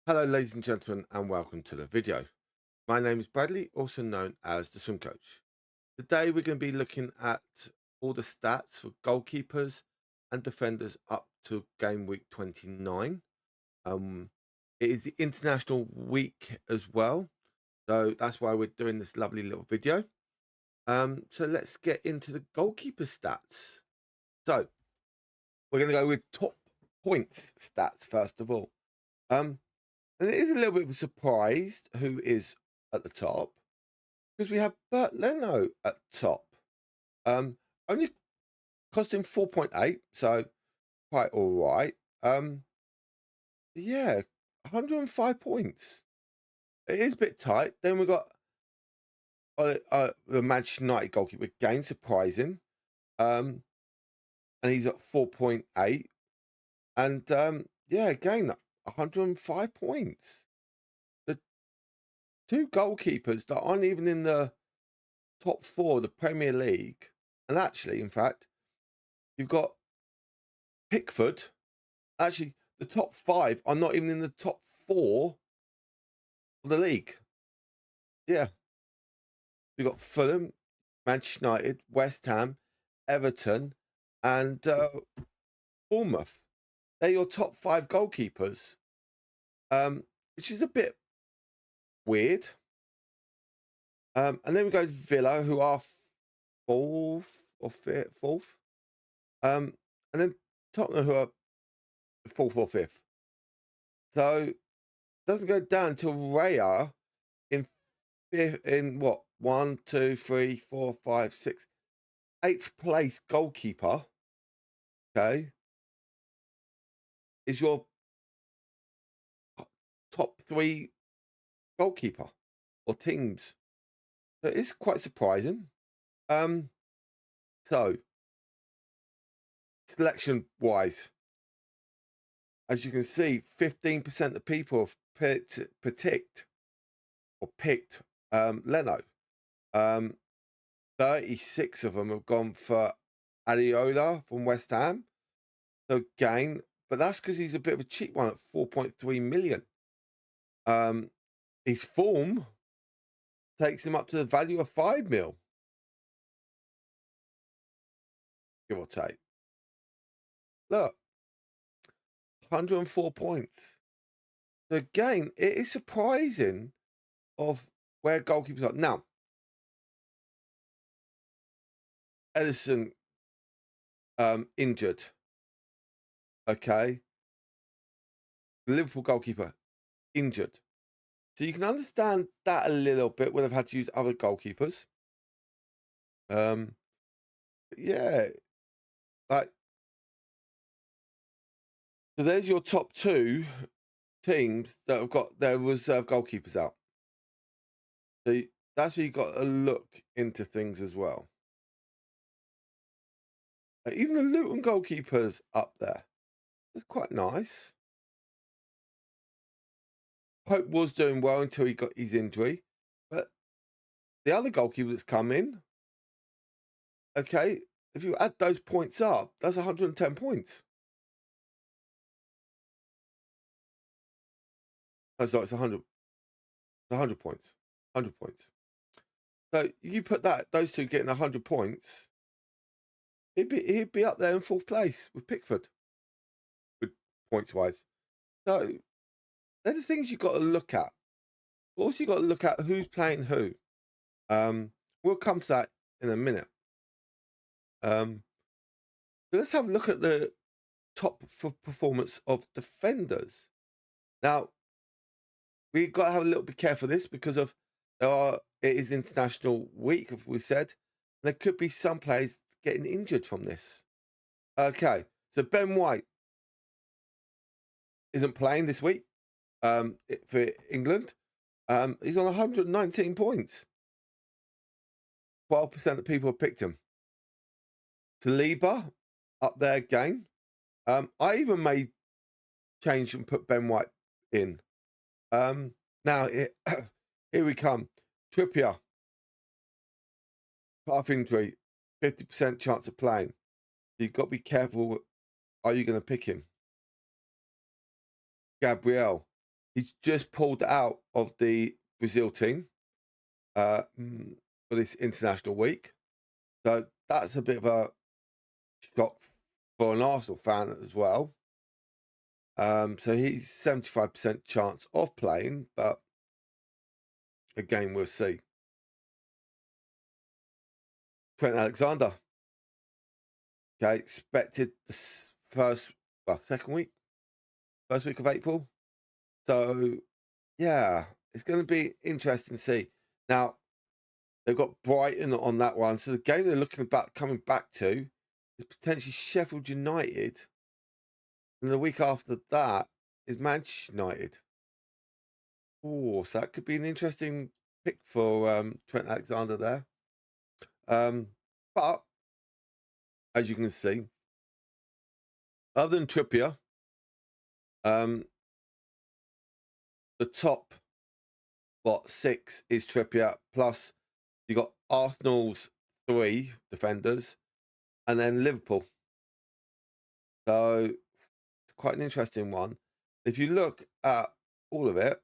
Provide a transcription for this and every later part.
Hello ladies and gentlemen and welcome to the video. My name is Bradley, also known as the Swim Coach. Today we're going to be looking at all the stats for goalkeepers and defenders up to game week 29. It is the international week as well, so that's why we're doing this lovely little video. So let's get into the goalkeeper stats. So we're going to go with top points stats first of all. And it is a little bit of a surprise who is at the top, because we have Bert Leno at the top. Only costing 4.8, so quite all right. Yeah, 105 points. It is a bit tight. Then we've got the Manchester United goalkeeper again, surprising. And he's at 4.8. And yeah, again, 105 points. The two goalkeepers that aren't even in the top four of the Premier League, and actually, in fact, you've got Pickford. Actually, the top five are not even in the top four of the league. Yeah, you've got Fulham, Manchester United, West Ham, Everton, and Bournemouth. They're your top five goalkeepers, which is a bit weird. And then we go to Villa, who are fourth or fourth. And then Tottenham, who are fourth or fifth. So it doesn't go down until Raya in fifth, in what, 1, 2, 3, 4, 5, 6, 8th place goalkeeper. Okay, is your top three goalkeeper or teams. So it's quite surprising. So selection wise, as you can see, 15% of people have picked Leno. 36 of them have gone for Adeola from West Ham. So again, but that's because he's a bit of a cheap one at 4.3 million. His form takes him up to the value of 5 mil, give or take. Look, 104 points. So again, it is surprising of where goalkeepers are. Now, Ederson injured. Okay. The Liverpool goalkeeper injured. So you can understand that a little bit when they've had to use other goalkeepers. Yeah. Like, so there's your top two teams that have got their reserve goalkeepers out. So that's where you've got to look into things as well. Even the Luton goalkeeper's up there. It's quite nice. Pope was doing well until he got his injury. But the other goalkeeper that's come in, okay, if you add those points up, that's 110 points. That's not, it's 100. 100 points. 100 points. So you put those two getting 100 points, he'd be up there in fourth place with Pickford, with points wise. So they're the things you've got to look at. Also, you've got to look at who's playing who. We'll come to that in a minute. So let's have a look at the top for performance of defenders. Now, we've got to have a little bit careful of this because of it is international week, as we said. There could be some players getting injured from this. Okay, so Ben White isn't playing this week for England. He's on 119 points. 12% of people have picked him. Saliba up there again. I even may change and put Ben White in. Now, here we come. Trippier. Calf injury. 50% chance of playing. You've got to be careful. Are you going to pick him? Gabriel. He's just pulled out of the Brazil team for this international week. So that's a bit of a shock for an Arsenal fan as well. So he's 75% chance of playing, but again, we'll see. Trent Alexander. Okay, expected the first week of April. So, yeah, it's going to be interesting to see. Now, they've got Brighton on that one. So the game they're looking about coming back to is potentially Sheffield United. And the week after that is Manchester United. Oh, so that could be an interesting pick for Trent Alexander there. But, as you can see, other than Trippier, the top, 6 is Trippier, plus you got Arsenal's 3 defenders, and then Liverpool. So it's quite an interesting one. If you look at all of it,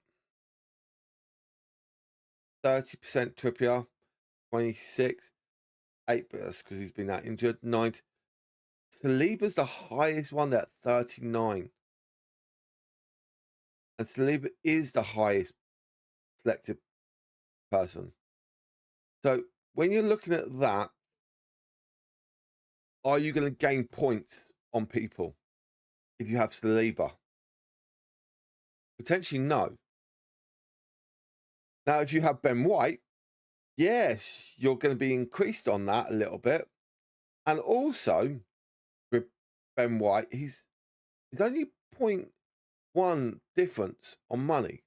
30% Trippier, 26, 8 because he's been that injured, 9. Saliba's the highest one there at 39. And Saliba is the highest selected person. So when you're looking at that, are you going to gain points on people if you have Saliba? Potentially no. Now, if you have Ben White, yes, you're going to be increased on that a little bit. And also, with Ben White, he's only 0.1 difference on money.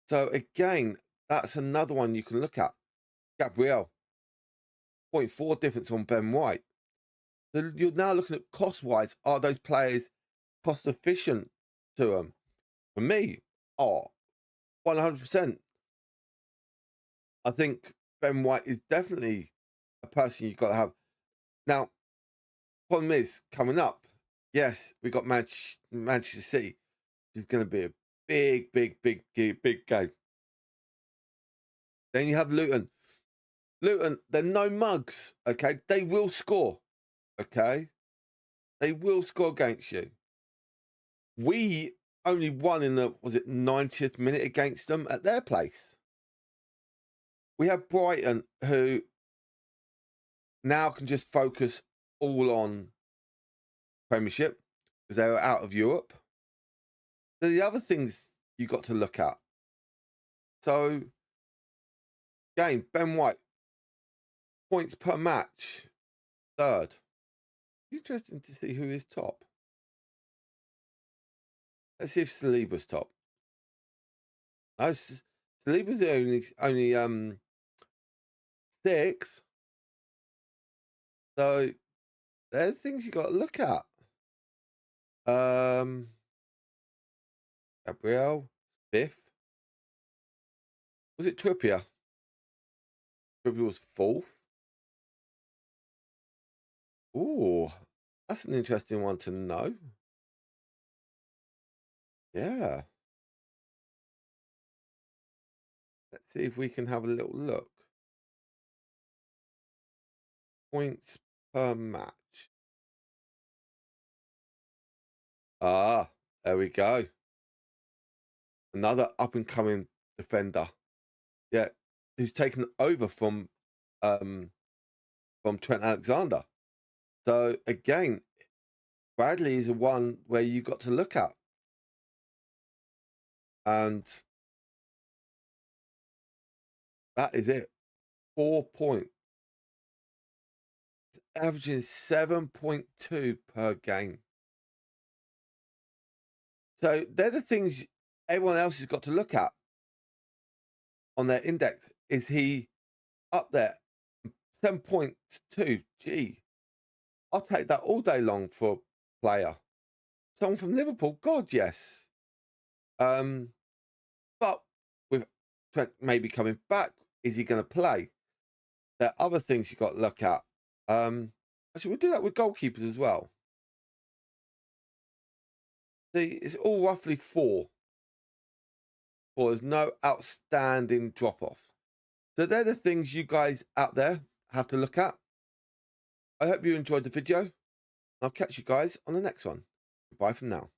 So again, that's another one you can look at. Gabriel, 0.4 difference on Ben White. So you're now looking at cost-wise. Are those players cost-efficient to them? For me, 100%. I think Ben White is definitely a person you've got to have. Now, problem is, coming up, yes, we got Manchester City, which is going to be a big game. Then you have Luton. Luton, they're no mugs, okay? They will score, okay? They will score against you. We only won in the, 90th minute against them at their place. We have Brighton, who now can just focus all on Premiership because they're out of Europe. So the other things you got to look at. So, again, Ben White, points per match, 3rd. Interesting to see who is top. Let's see if Saliba's top. No, Saliba's only 6th. So they're the things you got to look at. Gabriel, 5th. Was it Trippier? Trippier was 4th. Ooh, that's an interesting one to know. Yeah. Let's see if we can have a little look. Points per match. Ah, there we go. Another up-and-coming defender. Yeah, who's taken over from Trent Alexander. So again, Bradley is the one where you got to look at. And that is it. 4 points. It's averaging 7.2 per game. So they're the things everyone else has got to look at on their index. Is he up there? 7.2. Gee, I'll take that all day long for a player. Someone from Liverpool, God, yes. But with Trent maybe coming back, is he going to play? There are other things you've got to look at. Actually, we'll do that with goalkeepers as well. See, it's all roughly 4. or there's no outstanding drop-off. So they're the things you guys out there have to look at. I hope you enjoyed the video. I'll catch you guys on the next one. Bye from now.